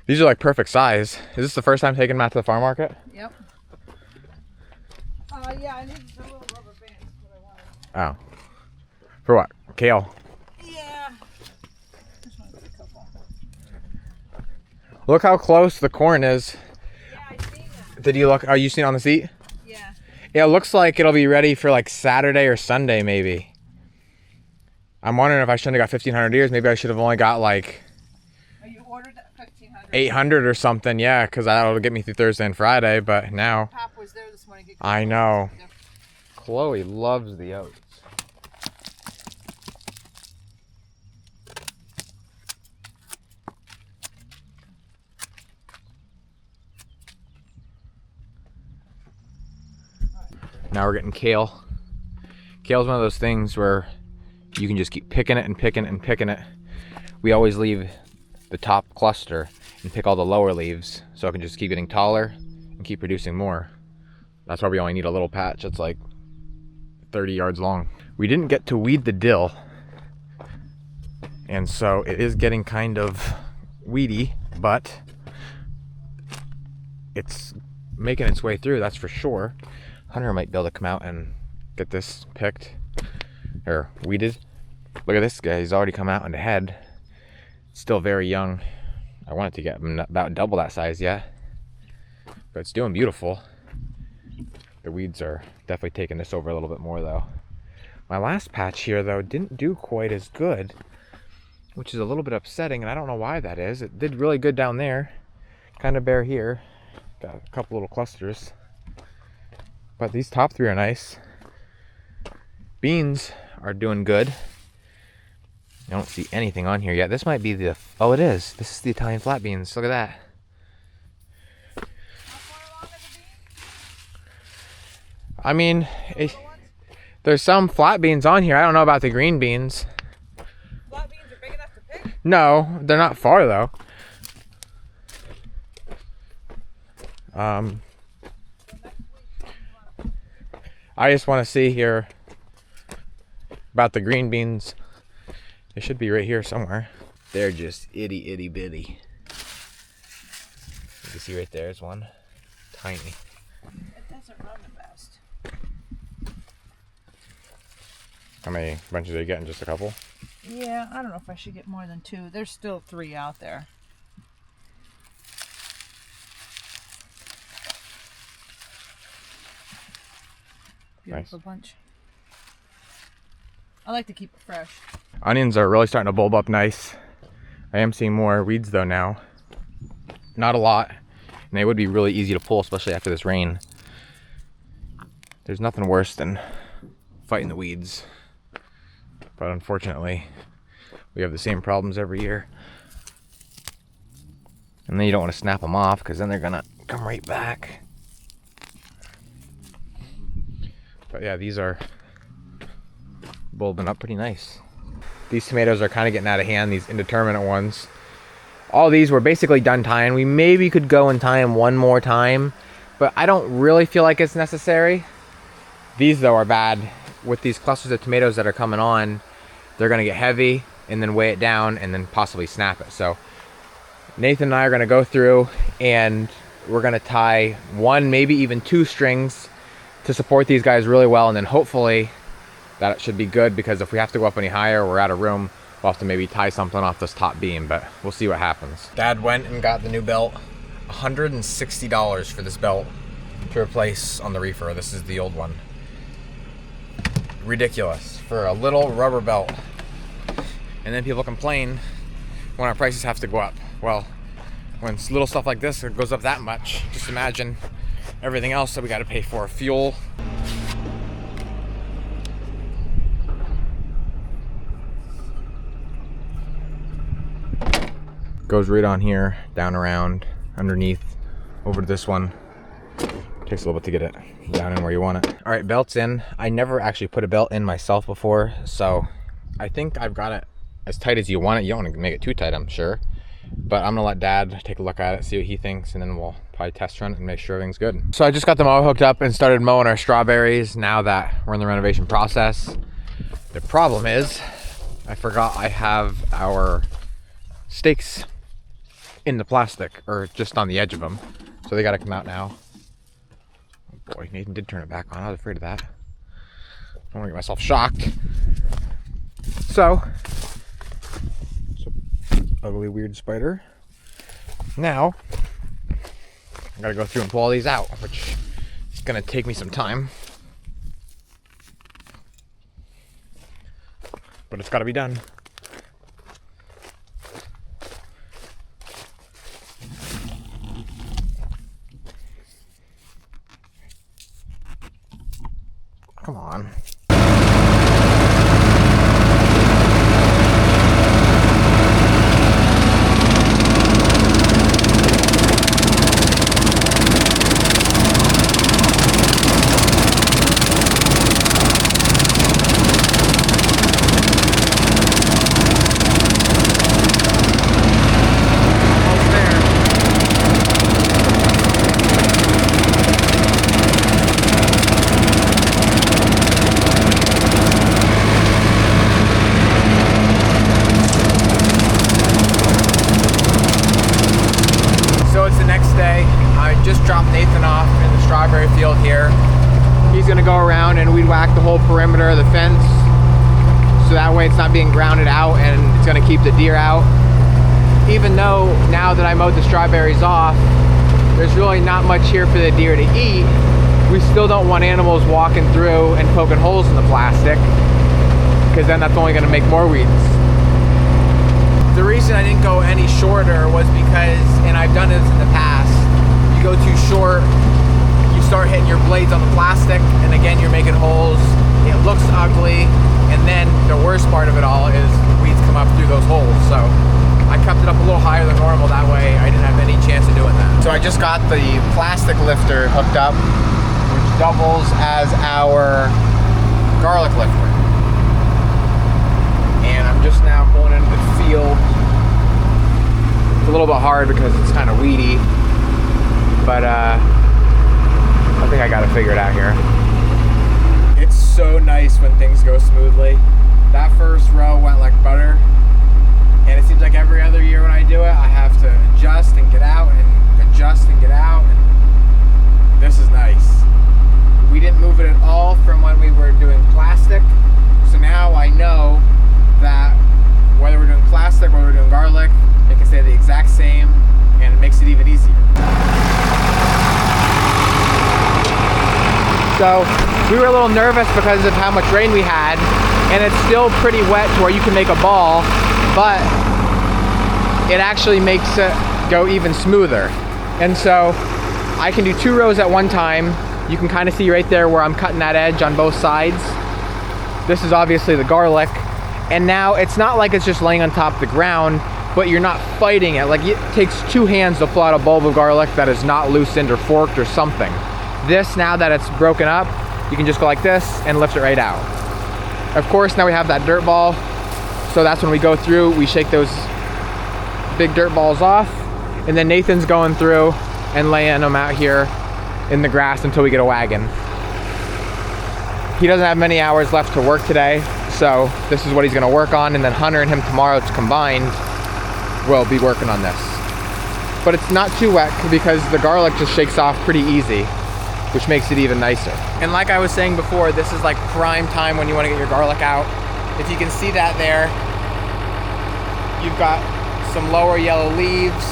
These are like perfect size. Is this the first time taking them out to the farm market? Yep. Yeah, I needed the little rubber bands, but I wanted. Oh. For what? Kale. Yeah. Just wanted a couple. Look how close the corn is. Yeah, I seen that. Did you look? Are you seeing on the seat? Yeah. Yeah, it looks like it'll be ready for like Saturday or Sunday maybe. I'm wondering if I shouldn't have got 1,500 ears. Maybe I should have only got like Oh, you ordered 1,500. 800 or something. Yeah, because that'll get me through Thursday and Friday. But now, Pop was there this morning. I know. Chloe loves the oats. Now we're getting kale. Kale's one of those things where you can just keep picking it and picking it and picking it. We always leave the top cluster and pick all the lower leaves so it can just keep getting taller and keep producing more. That's why we only need a little patch that's like 30 yards long. We didn't get to weed the dill, and so it is getting kind of weedy, but it's making its way through, that's for sure. Hunter might be able to come out and get this picked or weeded. Look at this guy, he's already come out and ahead. Still very young. I wanted to get him about double that size yet, but it's doing beautiful. The weeds are definitely taking this over a little bit more though. My last patch here though didn't do quite as good, which is a little bit upsetting, and I don't know why that is. It did really good down there, kind of bare here. Got a couple little clusters, but these top three are nice. Beans are doing good. I don't see anything on here yet. This might be the, oh it is. This is the Italian flat beans. Look at that. I mean, there's some flat beans on here. I don't know about the green beans. Flat beans are big enough to pick? No, they're not far though. I just want to see here about the green beans. They should be right here somewhere. They're just itty itty bitty. You can see right there is one. Tiny. It doesn't run the best. How many bunches are you getting? Just a couple? Yeah, I don't know if I should get more than 2. There's still 3 out there. Beautiful bunch. I like to keep it fresh. Onions are really starting to bulb up nice. I am seeing more weeds though now. Not a lot. And they would be really easy to pull, especially after this rain. There's nothing worse than fighting the weeds. But unfortunately, we have the same problems every year. And then you don't want to snap them off because then they're gonna come right back. But yeah, these are bulbing up pretty nice. These tomatoes are kind of getting out of hand, these indeterminate ones. All these were basically done tying. We maybe could go and tie them one more time, but I don't really feel like it's necessary. These though are bad. With these clusters of tomatoes that are coming on, they're gonna get heavy and then weigh it down and then possibly snap it. So Nathan and I are gonna go through and we're gonna tie 1, maybe even 2 strings to support these guys really well, and then hopefully that should be good, because if we have to go up any higher, we're out of room, we'll have to maybe tie something off this top beam, but we'll see what happens. Dad went and got the new belt. $160 for this belt to replace on the reefer. This is the old one. Ridiculous for a little rubber belt. And then people complain when our prices have to go up. Well, when little stuff like this goes up that much, just imagine everything else that we got to pay for. Fuel. Goes right on here, down around, underneath, over to this one. Takes a little bit to get it down in where you want it. All right, belt's in. I never actually put a belt in myself before, so I think I've got it as tight as you want it. You don't want to make it too tight, I'm sure. But I'm gonna let Dad take a look at it, see what he thinks, and then we'll probably test run it and make sure everything's good. So I just got the mower hooked up and started mowing our strawberries now that we're in the renovation process. The problem is, I forgot I have our stakes in the plastic, or just on the edge of them. So they gotta come out now. Oh boy, Nathan did turn it back on. I was afraid of that. I don't want to get myself shocked. So, it's an ugly, weird spider. Now, I gotta go through and pull all these out, which is gonna take me some time. But it's gotta be done. Come on. Field here. He's gonna go around and weed whack the whole perimeter of the fence, so that way it's not being grounded out and it's gonna keep the deer out. Even though now that I mowed the strawberries off, there's really not much here for the deer to eat, we still don't want animals walking through and poking holes in the plastic, because then that's only gonna make more weeds. The reason I didn't go any shorter was because, and I've done this in the past, you go too short, start hitting your blades on the plastic, and again you're making holes, it looks ugly, and then the worst part of it all is weeds come up through those holes. So I kept it up a little higher than normal, that way I didn't have any chance of doing that. So I just got the plastic lifter hooked up, which doubles as our garlic lifter, and I'm just now pulling into the field. It's a little bit hard because it's kind of weedy, but I think I got to figure it out here. It's so nice when things go smoothly. That first row went like butter, and it seems like every other year when I do it, I have to adjust and get out and adjust and get out, and this is nice. We didn't move it at all from when we were doing plastic, so now I know that whether we're doing plastic or we're doing garlic, it can stay the exact same, and it makes it even easier. So we were a little nervous because of how much rain we had, and it's still pretty wet to where you can make a ball, but it actually makes it go even smoother. And so I can do 2 rows at one time. You can kind of see right there where I'm cutting that edge on both sides. This is obviously the garlic, and now it's not like it's just laying on top of the ground, but you're not fighting it. Like, it takes 2 hands to pull out a bulb of garlic that is not loosened or forked or something. This, now that it's broken up, you can just go like this and lift it right out. Of course, now we have that dirt ball, so that's when we go through, we shake those big dirt balls off, and then Nathan's going through and laying them out here in the grass until we get a wagon. He doesn't have many hours left to work today, so this is what he's gonna work on, and then Hunter and him tomorrow combined will be working on this. But it's not too wet because the garlic just shakes off pretty easy, which makes it even nicer. And like I was saying before, this is like prime time when you want to get your garlic out. If you can see that there, you've got some lower yellow leaves,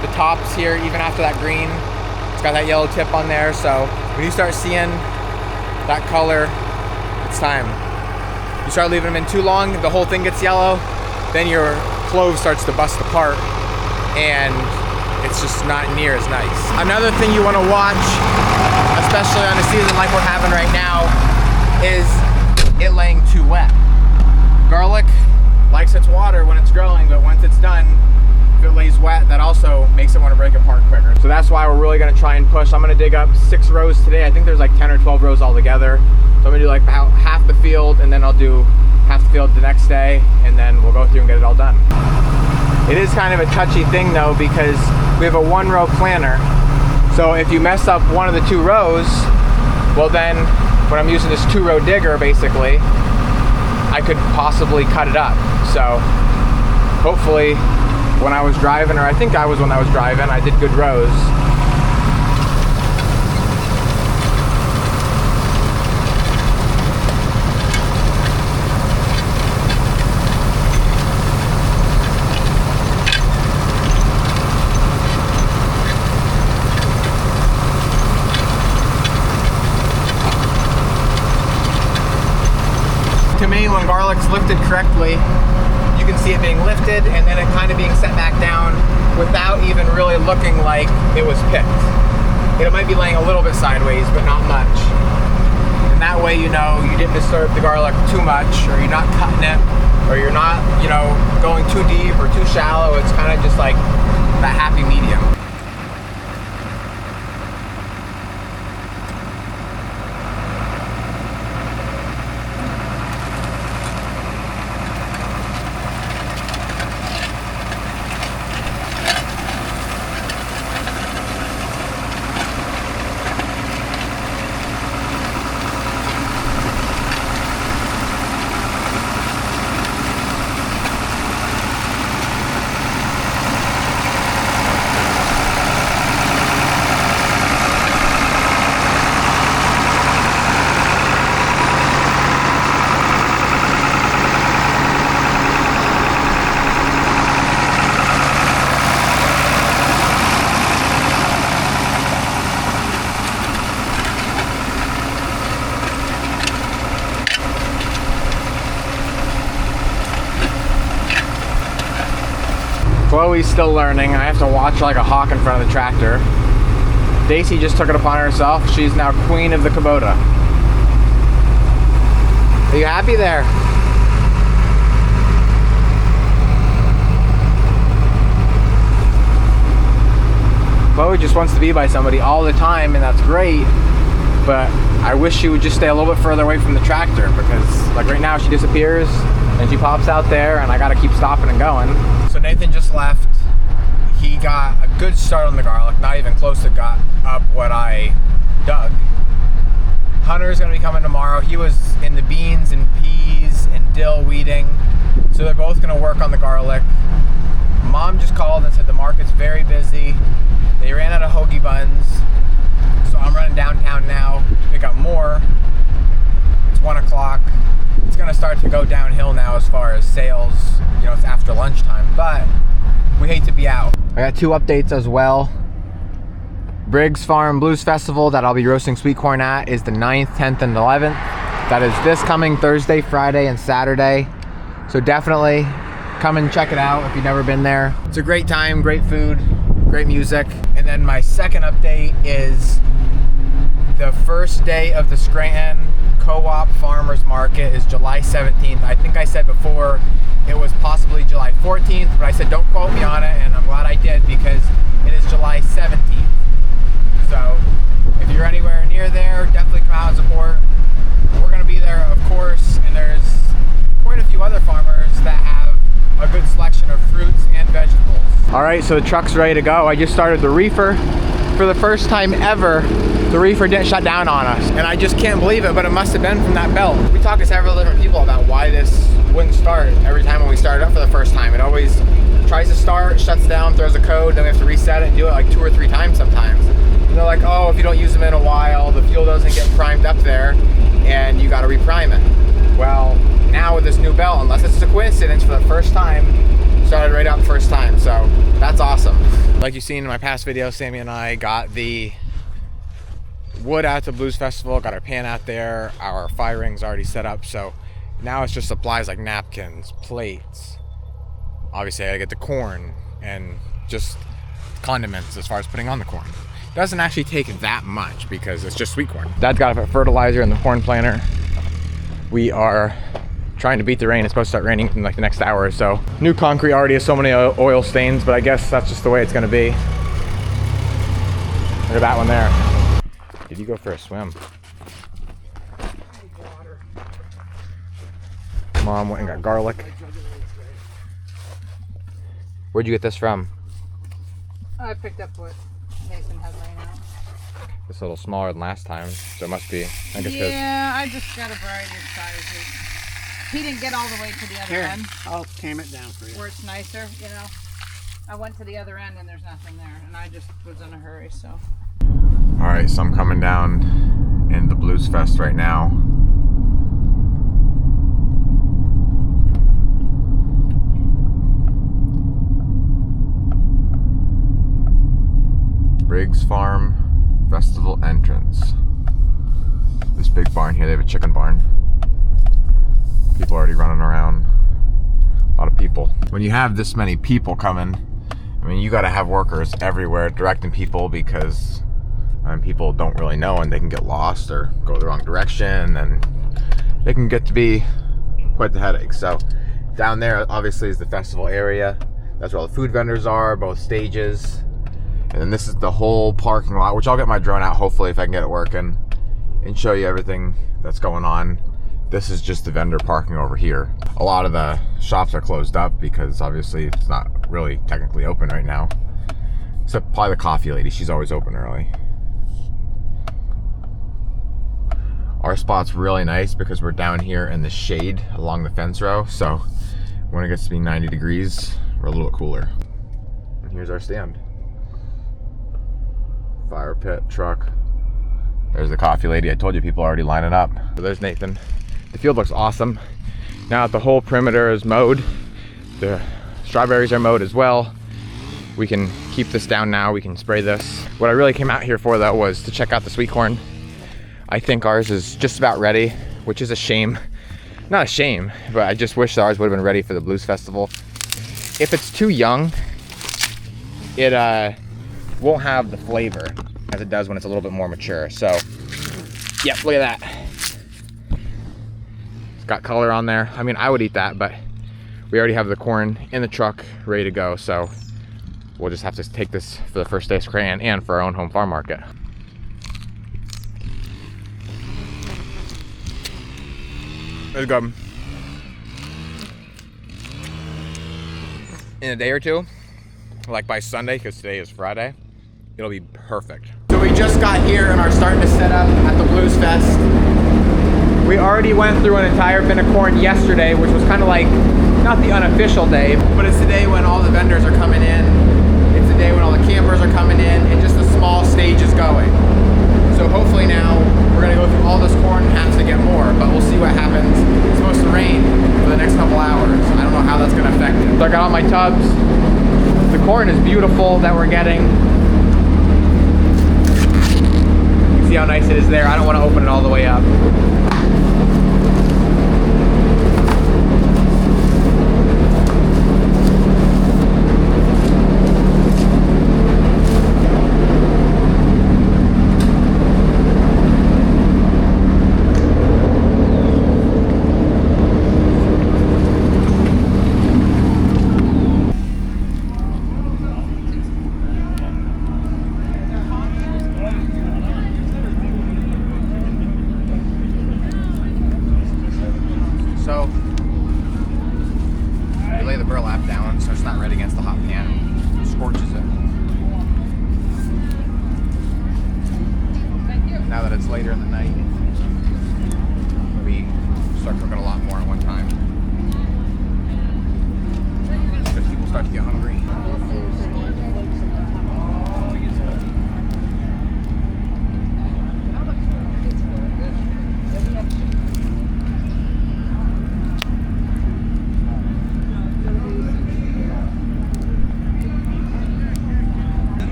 the tops here, even after that green, it's got that yellow tip on there. So when you start seeing that color, it's time. You start leaving them in too long, the whole thing gets yellow, then your clove starts to bust apart, and it's just not near as nice. Another thing you want to watch, especially on a season like we're having right now, is it laying too wet. Garlic likes its water when it's growing, but once it's done, if it lays wet, that also makes it want to break apart quicker. So that's why we're really going to try and push. I'm going to dig up 6 rows today. I think there's like 10 or 12 rows altogether. So I'm going to do like about half the field, and then I'll do half the field the next day, and then we'll go through and get it all done. It is kind of a touchy thing though, because we have a 1-row planter. So if you mess up one of the 2 rows, well then, when I'm using this 2-row digger basically, I could possibly cut it up. So hopefully when I was driving, or I think I was when I was driving. I did good rows. To me, when garlic's lifted correctly, you can see it being lifted and then it kind of being set back down without even really looking like it was picked. It might be laying a little bit sideways, but not much. And that way, you know, you didn't disturb the garlic too much, or you're not cutting it, or you're not, you know, going too deep or too shallow. It's kind of just like that happy medium. Chloe's still learning. I have to watch like a hawk in front of the tractor. Daisy just took it upon herself. She's now queen of the Kubota. Are you happy there? Chloe just wants to be by somebody all the time, and that's great, but I wish she would just stay a little bit further away from the tractor, because like right now she disappears and she pops out there and I gotta keep stopping and going. So Nathan just left. He got a good start on the garlic, not even close to got up what I dug. Hunter's gonna be coming tomorrow. He was in the beans and peas and dill weeding, so they're both gonna work on the garlic. Mom just called and said the market's very busy. They ran out of hoagie buns, so I'm running downtown now to pick up more. It's 1 o'clock. It's gonna start to go downhill now as far as sales. You know, it's after lunchtime, but we hate to be out. I got 2 updates as well. Briggs Farm Blues Festival that I'll be roasting sweet corn at is the 9th, 10th, and 11th. That is this coming Thursday, Friday, and Saturday. So definitely come and check it out if you've never been there. It's a great time, great food, great music. And then my second update is the first day of the Scranton Co-op Farmers Market is July 17th. I think I said before it was possibly July 14th, but I said don't quote me on it, and I'm glad I did because it is July 17th. So if you're anywhere near there, definitely come out and support. We're gonna be there, of course, and there's quite a few other farmers that have a good selection of fruits and vegetables. All right, so the truck's ready to go. I just started the reefer. For the first time ever, the reefer didn't shut down on us. And I just can't believe it, but it must have been from that belt. We talked to several different people about why this wouldn't start every time when we started up for the first time. It always tries to start, shuts down, throws a code, then we have to reset it and do it like 2 or 3 times sometimes. And they're like, oh, if you don't use them in a while, the fuel doesn't get primed up there and you gotta reprime it. Well, now with this new belt, unless it's a coincidence, for the first time, started right out the first time, so that's awesome. Like you've seen in my past videos, Sammy and I got the wood out to Blues Festival, got our pan out there, our fire ring's already set up, so now it's just supplies like napkins, plates. Obviously I gotta get the corn and just condiments as far as putting on the corn. It doesn't actually take that much because it's just sweet corn. Dad's got to put fertilizer in the corn planter. We are trying to beat the rain. It's supposed to start raining in like the next hour or so. New concrete already has so many oil stains, but I guess that's just the way it's gonna be. Look at that one there. Did you go for a swim? Mom went and got garlic. Where'd you get this from? I picked up what Nathan had laying out. It's a little smaller than last time, so it must be, I guess. Yeah, I just got a variety of sizes. He didn't get all the way to the other end. I'll tame it down for you. Where it's nicer, you know. I went to the other end and there's nothing there, and I just was in a hurry, so. All right, so I'm coming down in the Blues Fest right now. Briggs Farm Festival entrance. This big barn here, they have a chicken barn. People already running around. A lot of people. When you have this many people coming, I mean, you got to have workers everywhere directing people, because people don't really know and they can get lost or go the wrong direction, and it can get to be quite the headache. So down there obviously is the festival area. That's where all the food vendors are, both stages. And then this is the whole parking lot, which I'll get my drone out hopefully if I can get it working and show you everything that's going on. This is just the vendor parking over here. A lot of the shops are closed up because obviously it's not really technically open right now. Except probably the coffee lady, she's always open early. Our spot's really nice because we're down here in the shade along the fence row. So when it gets to be 90 degrees, we're a little bit cooler. And here's our stand. Fire pit, truck. There's the coffee lady. I told you people are already lining up. So there's Nathan. The field looks awesome. Now that the whole perimeter is mowed, the strawberries are mowed as well. We can keep this down now. We can spray this. What I really came out here for though was to check out the sweet corn. I think ours is just about ready, which is a shame. Not a shame, but I just wish ours would have been ready for the Blues Festival. If it's too young, it won't have the flavor as it does when it's a little bit more mature. So, yep, look at that. It's got color on there. I mean, I would eat that, but we already have the corn in the truck ready to go. So we'll just have to take this for the first day of spraying and for our own home farm market. Let's go. In a day or two, like by Sunday, because today is Friday, it'll be perfect. So we just got here and are starting to set up at the Blues Fest. We already went through an entire bin of corn yesterday, which was kind of like, not the unofficial day, but it's the day when all the vendors are coming in. It's the day when all the campers are coming in, and just a small stage is going. So hopefully now, we're gonna go through all this corn and have to get more, but we'll see what happens. It's supposed to rain for the next couple hours. I don't know how that's gonna affect it. So I got all my tubs. The corn is beautiful that we're getting. You see how nice it is there? I don't want to open it all the way up.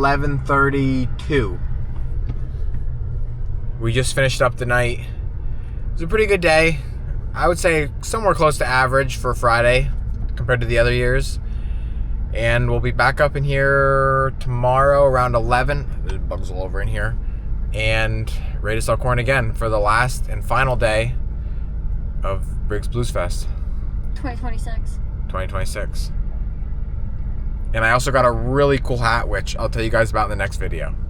11:32. We just finished up the night. It was a pretty good day. I would say somewhere close to average for Friday compared to the other years. And we'll be back up in here tomorrow around 11. There's bugs all over in here. And ready to sell corn again for the last and final day of Briggs Blues Fest 2026. And I also got a really cool hat, which I'll tell you guys about in the next video.